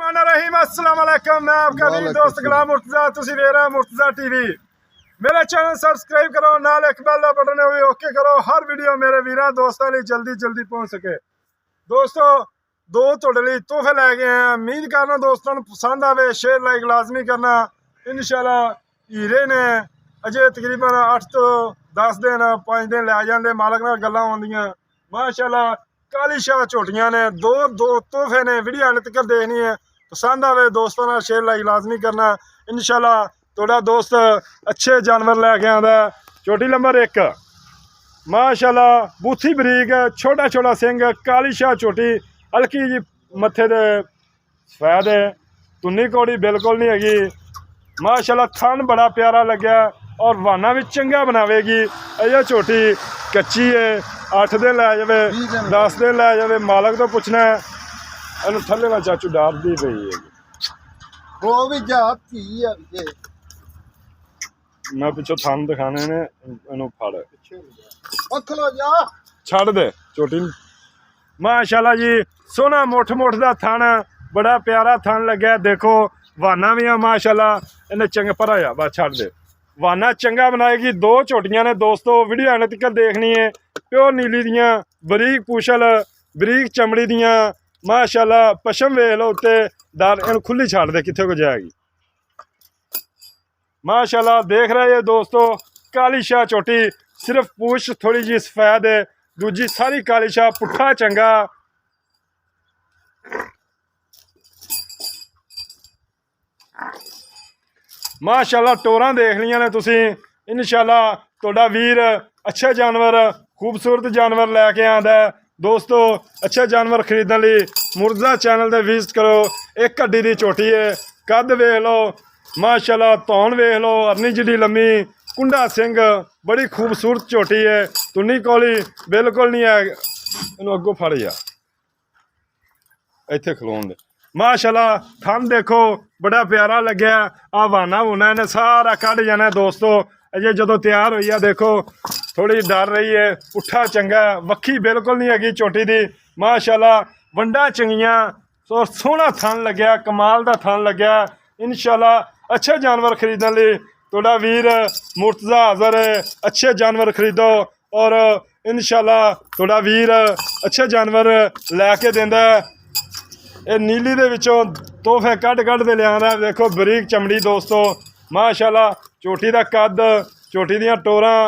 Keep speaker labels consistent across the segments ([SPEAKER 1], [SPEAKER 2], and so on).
[SPEAKER 1] रहीम अस्सलाम वालेकुम। मैं आपका भी दोस्त गुलाम मुर्तजा, तुसी देख रहे हो मुर्तजा टीवी। मेरा चैनल सब्सक्राइब करो, नाल एक बेल दा बटन है ओके करो। हर वीडियो मेरे वीरां दोस्तां लई जल्दी पहुंच सके। दोस्तों दो तुहाडे लई तोहफे लै गए हैं। उम्मीद करना दोस्तों नूं पसंद आवे। शेयर लाइक लाजमी करना। इंशाल्लाह हीरे ने अजे तकरीबन 8 तो 10 दिन 5 दिन लै जांदे। मालक नाल गल्लां होंदियां माशाल्लाह। काली शाह झोटियां ने दो तोहफे ने। वीडियो हाले तक देखनी है, पसंद आवे दोस्तों नाल शेयर लाइक लाजमी करना। इंशाल्लाह थोड़ा दोस्त अच्छे जानवर लैके आंदा। चोटी नंबर 1 माशाल्लाह बूथी बरीक छोटा सिंह काली शाह चोटी हल्की जी मत्थे दे सफेद है। तुन्नी कौड़ी बिल्कुल नहीं हैगी माशाल्लाह। थन बड़ा प्यारा लग्या और वाना भी चंगा बनावेगी। यह चोटी कच्ची है, 8 दिन लै जावे 10 दिन लै जावे। मालक तो पुछना है इनू थले ना चाचू डारदी पई है।
[SPEAKER 2] वो भी जाती है
[SPEAKER 1] मैं पिछो थन दिखाने ने इनू फड़
[SPEAKER 2] खलो जा
[SPEAKER 1] छड़ दे चोटी माशाल्लाह जी। सोना मुठ दा थन बड़ा प्यारा थन लग्या। देखो वाना भी है माशाल्लाह। इन्हें चंगा भराया बस छड़ दे। वाना चंगा बनाएगी। 2 झोटियां ने दोस्तों, वीडियो आने तक देखनी है। प्योर नीली दियां बरीक पूछल बरीक चमड़ी दियां माशाल्लाह। पशम वेख लो उत्ते दार इन खुली छड़ दे कित्थे को जाएगी माशाल्लाह। देख रहे हैं दोस्तों काली शाह चोटी। सिर्फ पूछ थोड़ी जी सफेद है, दूजी सारी काली शाह। पुट्ठा चंगा माशाल्लाह। टोरां देख लिया ने तुसी। इंशाल्लाह तुहाडा वीर अच्छे जानवर खूबसूरत जानवर लैके आंदा है। दोस्तों अच्छे जानवर खरीदने लई मुर्तजा चैनल दे विजिट करो। एक हड्डी दी चोटी है, कद वेख लो माशाल्लाह। धौन वेख लो, अरनी जिडी लम्मी, कुंडा सिंह बड़ी खूबसूरत चोटी है। तुन्नी कौली बिल्कुल नहीं है। इनू अगों फड़ जा इत्थे खलोन दे माशाल्लाह। थन देखो बड़ा प्यारा लग्या। आ वाना वूना इन्हें सारा कढ़ जाना दोस्तों। अजे जो तैयार हुई है देखो थोड़ी डर रही है। पुट्ठा चंगा वक्खी बिल्कुल नहीं हैगी चोटी दी माशाल्लाह। वंडा चंगियां और सोहना थन लग्या, कमाल दा थन लग्या। इंशाल्लाह अच्छे जानवर खरीदने लई थोड़ा वीर मुर्तजा हाज़र है। अच्छे जानवर खरीदो और इंशाल्लाह थोड़ा वीर अच्छे जानवर लैके देंदा है। ये नीली दे विचों तोहफे कढ़ दे लिया। देखो बरीक चमड़ी दोस्तों माशाल्लाह। चोटी दा कद चोटी दियां टोरां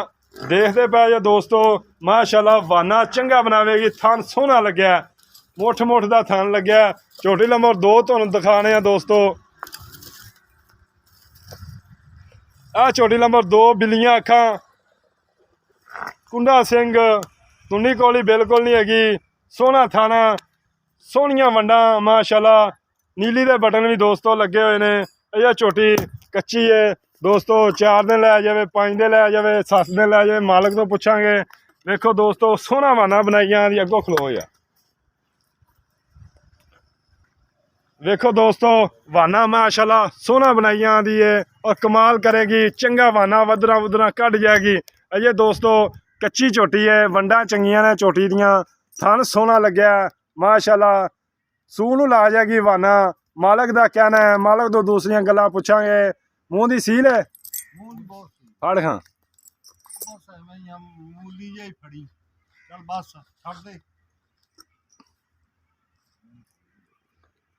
[SPEAKER 1] देखते पै जे दोस्तों माशाल्लाह। वाना चंगा बनावेगी। थन सोहना लग्या, मुठ दा थन लग्या। चोटी नंबर 2 तुहानूं दिखाने हैं दोस्तों। आ चोटी नंबर 2 बिल्लियां अखां कुंडा सिंह तुन्नी कौली बिल्कुल नहीं हैगी। सोहना थाना सोहनियां वंडा माशाल्लाह। नीली दे बटन भी दोस्तों लगे हुए ने। यह चोटी कच्ची है दोस्तों। 4 दिन लै जावे 5 दिन लै जावे 7 दिन लै जावे। मालक तो पुछांगे। देखो दोस्तों सोहना वाना बनाइया दी अगों खलो या देखो दोस्तों वाना माशाल्लाह सोहना बनाइया दी है और कमाल करेगी। चंगा वाना वदरा वुदरा कट जाएगी। अजे दोस्तों कच्ची चोटी है, वंडा चंगियां ने चोटी दियां। थन सोहना लग्या माशाल्लाह। सूह नूं ला जाएगी वाना। मालक दा कहना है, मालक तो दूसरियां गल्लां पुछांगे। मूँह दी सील है फड़ खां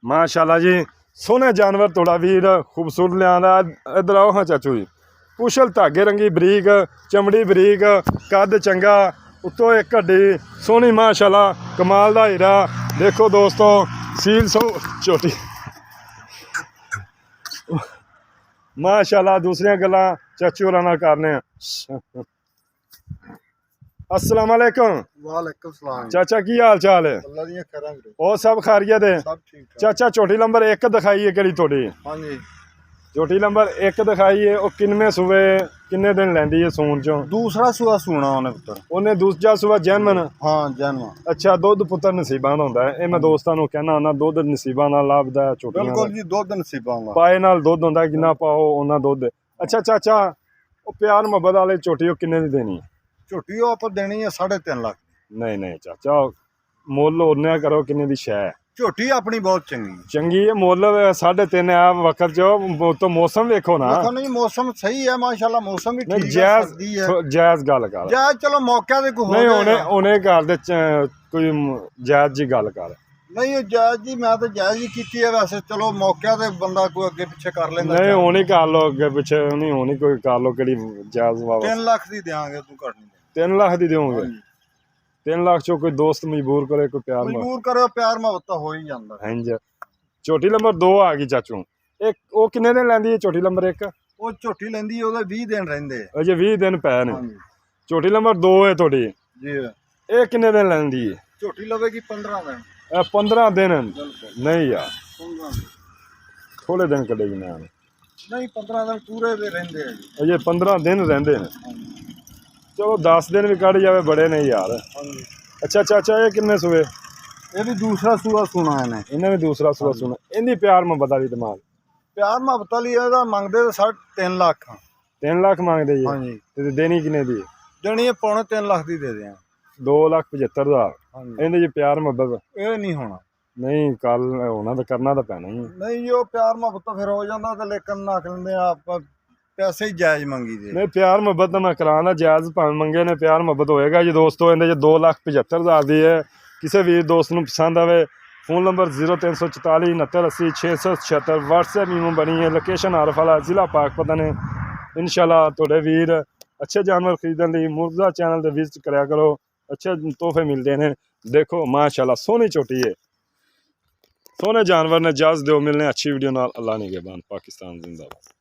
[SPEAKER 1] माशाल्लाह जी। सोहने जानवर थोड़ा वीर खूबसूरत लिया। इधर आओ हाँ चाचू जी। कुशल धागे रंगी बरीक चमड़ी बरीक कद चंगा उत्तों एक हड्डी सोहनी माशाल्लाह। कमाल दा हीरा देखो दोस्तों सील सो चोटी माशाल्लाह। दूसरियां गल्लां चाचू होरां नाल करने। अस्सलाम वालेकुम।
[SPEAKER 2] वालेकुम सलाम
[SPEAKER 1] चाचा की हाल चाल है?
[SPEAKER 2] अल्लाह दी खैरां वीरे
[SPEAKER 1] और सब खैरियत है?
[SPEAKER 2] सब ठीक ठाक।
[SPEAKER 1] चाचा चोटी नंबर 1 दिखाई है केड़ी थोड़ी?
[SPEAKER 2] हां जी
[SPEAKER 1] चोटी नंबर 1 दिखाई है। और किन्ने सूबे किन्ने दिन लैंदी है सून चों?
[SPEAKER 2] दूसरा सुआ सुना उन्हें पुत्र
[SPEAKER 1] उन्हें दूसरा सूबा जैनमन।
[SPEAKER 2] हां जन्म
[SPEAKER 1] अच्छा दुध पुत्र नसीबां दा हुंदा है। ये मैं दोस्तां नूं कहना हुंदा दुध नसीबां नाल लभदा है। चोटियां
[SPEAKER 2] बिल्कुल जी दुध नसीबां दा
[SPEAKER 1] पाए नाल दुध हुंदा जिन्ना पाओ उन्ना दुध। अच्छा चाचा ओ प्यार मुहब्बत वाली चोटी ओ किन्ने दी देनी है?
[SPEAKER 2] झोटी आप देनी है 3.5 लाख।
[SPEAKER 1] नहीं नहीं चाचा मुल उन्ने करो किन्ने दी शै?
[SPEAKER 2] ਝੋਟੀ ਆਪਣੀ ਬਹੁਤ ਚੰਗੀ
[SPEAKER 1] ਚੰਗੀ ਹੈ, ਮੁੱਲ 3.5 ਆ ਵਕਤ ਚ ਤੋਂ ਮੌਸਮ ਵੇਖੋ ਨਾ।
[SPEAKER 2] ਦੇਖੋ ਨਹੀਂ ਮੌਸਮ ਸਹੀ ਹੈ ਮਾਸ਼ਾਅੱਲਾ, ਮੌਸਮ ਵੀ
[SPEAKER 1] ਨਹੀਂ
[SPEAKER 2] ਠੀਕ ਹੈ,
[SPEAKER 1] ਜਾਇਜ਼
[SPEAKER 2] ਸਰਦੀ ਹੈ।
[SPEAKER 1] ਜਾਇਜ਼ ਗੱਲ ਕਰ।
[SPEAKER 2] ਜਾਇਜ਼ ਚਲੋ ਮੌਕਿਆਂ ਤੇ ਕੋਈ
[SPEAKER 1] ਨਹੀਂ
[SPEAKER 2] ਹੋ
[SPEAKER 1] ਉਹਨੇ
[SPEAKER 2] ਜਾਏਗਾ।
[SPEAKER 1] ਉਹਨੇ ਘਰ ਦੇ ਕੋਈ ਜਾਇਜ਼ ਜੀ ਗੱਲ ਕਰ।
[SPEAKER 2] ਨਹੀਂ ਉਹ ਜਾਇਜ਼ ਜੀ, ਮੈਂ ਤਾਂ ਜਾਇਜ਼ ਹੀ ਕੀਤੀ ਹੈ ਵੈਸੇ। ਚਲੋ ਮੌਕਿਆਂ ਤੇ ਬੰਦਾ ਕੋਈ ਅੱਗੇ ਪਿੱਛੇ ਕਰ ਲੈਂਦਾ।
[SPEAKER 1] ਨਹੀਂ ਹੋਣੀ ਕਰ ਲੋ ਅੱਗੇ ਪਿੱਛੇ, ਨਹੀਂ ਹੋਣੀ ਕੋਈ ਕਰ ਲੋ, ਕਿਹੜੀ ਜਾਇਜ਼ ਵਾਵਾ।
[SPEAKER 2] 3 ਲੱਖ ਦੀ ਦਿਆਂਗੇ, ਤੂੰ ਘੱਟ ਨਹੀਂ
[SPEAKER 1] 3 ਲੱਖ ਦੀ ਦਿਓਗੇ? 3 ਲੱਖ ਚੋਂ ਕੋਈ ਦੋਸਤ ਮਜਬੂਰ ਕਰੇ, ਕੋਈ ਪਿਆਰ
[SPEAKER 2] ਮਜਬੂਰ ਕਰਿਓ, ਪਿਆਰ ਮੁਹੱਬਤ ਤਾਂ ਹੋ ਹੀ ਜਾਂਦਾ।
[SPEAKER 1] ਹਾਂਜੀ। ਝੋਟੀ ਨੰਬਰ 2 ਆ ਗਈ ਚਾਚੂ। ਇੱਕ ਉਹ ਕਿੰਨੇ ਦਿਨ ਲੈਂਦੀ ਹੈ ਝੋਟੀ ਨੰਬਰ 1?
[SPEAKER 2] ਉਹ ਝੋਟੀ ਲੈਂਦੀ ਹੈ, ਉਹਦੇ 20 ਦਿਨ ਰਹਿੰਦੇ ਆ।
[SPEAKER 1] ਅਜੇ 20 ਦਿਨ ਪਏ ਨੇ।
[SPEAKER 2] ਹਾਂਜੀ
[SPEAKER 1] ਝੋਟੀ ਨੰਬਰ 2 ਹੈ ਤੁਹਾਡੀ,
[SPEAKER 2] ਜੀ।
[SPEAKER 1] ਇਹ ਕਿੰਨੇ ਦਿਨ ਲੈਂਦੀ ਹੈ?
[SPEAKER 2] ਝੋਟੀ ਲਵੇਗੀ 15 ਦਿਨ।
[SPEAKER 1] ਇਹ 15 ਦਿਨ ਨਹੀਂ ਯਾਰ,
[SPEAKER 2] 15 ਦਿਨ
[SPEAKER 1] ਥੋੜੇ ਦਿਨ ਕੱਢੇਗੀ ਮੈਂ।
[SPEAKER 2] ਨਹੀਂ 15 ਦਿਨ ਪੂਰੇ ਦੇ ਰਹਿੰਦੇ ਆ ਜੀ।
[SPEAKER 1] ਅਜੇ 15 ਦਿਨ ਰਹਿੰਦੇ ਨੇ।
[SPEAKER 2] ਹਾਂਜੀ
[SPEAKER 1] ਚਲੋ 10 ਦਿਨ ਵੀ ਕੱਢ ਜਾਵੇ ਬੜੇ ਨੇ ਯਾਰ।
[SPEAKER 2] ਹਾਂਜੀ।
[SPEAKER 1] ਅੱਛਾ ਚਾਚਾ, ਇਹ ਕਿੰਨੇ ਸੂਏ?
[SPEAKER 2] ਇਹ ਵੀ ਦੂਸਰਾ ਸੂਆ ਸੁਣਾ ਇਹਨੇ।
[SPEAKER 1] ਇਹਨੇ ਵੀ ਦੂਸਰਾ ਸੂਆ ਸੁਣਾ। ਇਹਦੀ ਪਿਆਰ ਮੁਹੱਬਤ ਵਾਲੀ ਦਿਮਾਗ
[SPEAKER 2] ਪਿਆਰ ਮੁਹੱਬਤ ਲਈ ਇਹਦਾ ਮੰਗਦੇ ਤਾਂ 3.5 ਲੱਖ।
[SPEAKER 1] 3 ਲੱਖ ਮੰਗਦੇ ਜੀ?
[SPEAKER 2] ਹਾਂਜੀ।
[SPEAKER 1] ਤੇ ਦੇਣੀ ਕਿੰਨੇ ਦੀ?
[SPEAKER 2] ਜਣੀ ਇਹ ਪੌਣੇ 3 ਲੱਖ ਦੀ ਦੇ ਦਿਆਂ।
[SPEAKER 1] 2,75,000।
[SPEAKER 2] ਹਾਂਜੀ।
[SPEAKER 1] ਇਹਦੇ ਚ ਪਿਆਰ ਮੁਹੱਬਤ
[SPEAKER 2] ਇਹ ਨਹੀਂ ਹੋਣਾ।
[SPEAKER 1] ਨਹੀਂ, ਕੱਲ ਹੋਣਾ ਤਾਂ ਕਰਨਾ ਤਾਂ ਪੈਣਾ ਹੀ।
[SPEAKER 2] ਨਹੀਂ ਜੋ ਪਿਆਰ ਮੁਹੱਬਤ ਤਾਂ ਫਿਰ ਹੋ ਜਾਂਦਾ, ਤੇ ਲੇਕਿਨ ਨੱਕ ਲੈਂਦੇ ਆ ਆਪਾਂ, ਪੈਸੇ ਹੀ ਜਾਇਜ਼ ਮੰਗੀ ਦੇ।
[SPEAKER 1] ਨਹੀਂ ਪਿਆਰ ਮੁਹੱਬਤ ਤਾਂ ਮੈਂ ਕਰਾਉਣਾ, ਜਾਇਜ਼ ਭਾਵੇਂ ਮੰਗੇ ਨੇ, ਪਿਆਰ ਮੁਹੱਬਤ ਹੋਏਗਾ ਜੀ ਦੋਸਤੋ। ਇਹਦੇ ਚ 2,75,000 ਦੀ ਹੈ। ਕਿਸੇ ਵੀ ਦੋਸਤ ਨੂੰ ਪਸੰਦ ਆਵੇ, ਫੋਨ ਨੰਬਰ 0344 6980 676। WhatsApp ਈਮੋ ਬਣੀ ਹੈ। ਲੋਕੇਸ਼ਨ ਆਰਫ ਵਾਲਾ, ਜ਼ਿਲ੍ਹਾ ਪਾਕਪਤਨ ਹੈ। ਇਨਸ਼ਾਅੱਲਾ ਤੁਹਾਡੇ ਵੀਰ ਅੱਛੇ ਜਾਨਵਰ ਖਰੀਦਣ ਲਈ ਮੁਰਤਜ਼ਾ ਚੈਨਲ ਤੇ ਵਿਜ਼ਿਟ ਕਰਿਆ ਕਰੋ। अच्छे तोहफे मिलते हैं। देखो माशाल्लाह सोहनी चोटी है, सोहने जानवर ने, इजाज़त दो मिलने अच्छी वीडियो नाल। अल्लाह निगहबान। पाकिस्तान जिंदाबाद।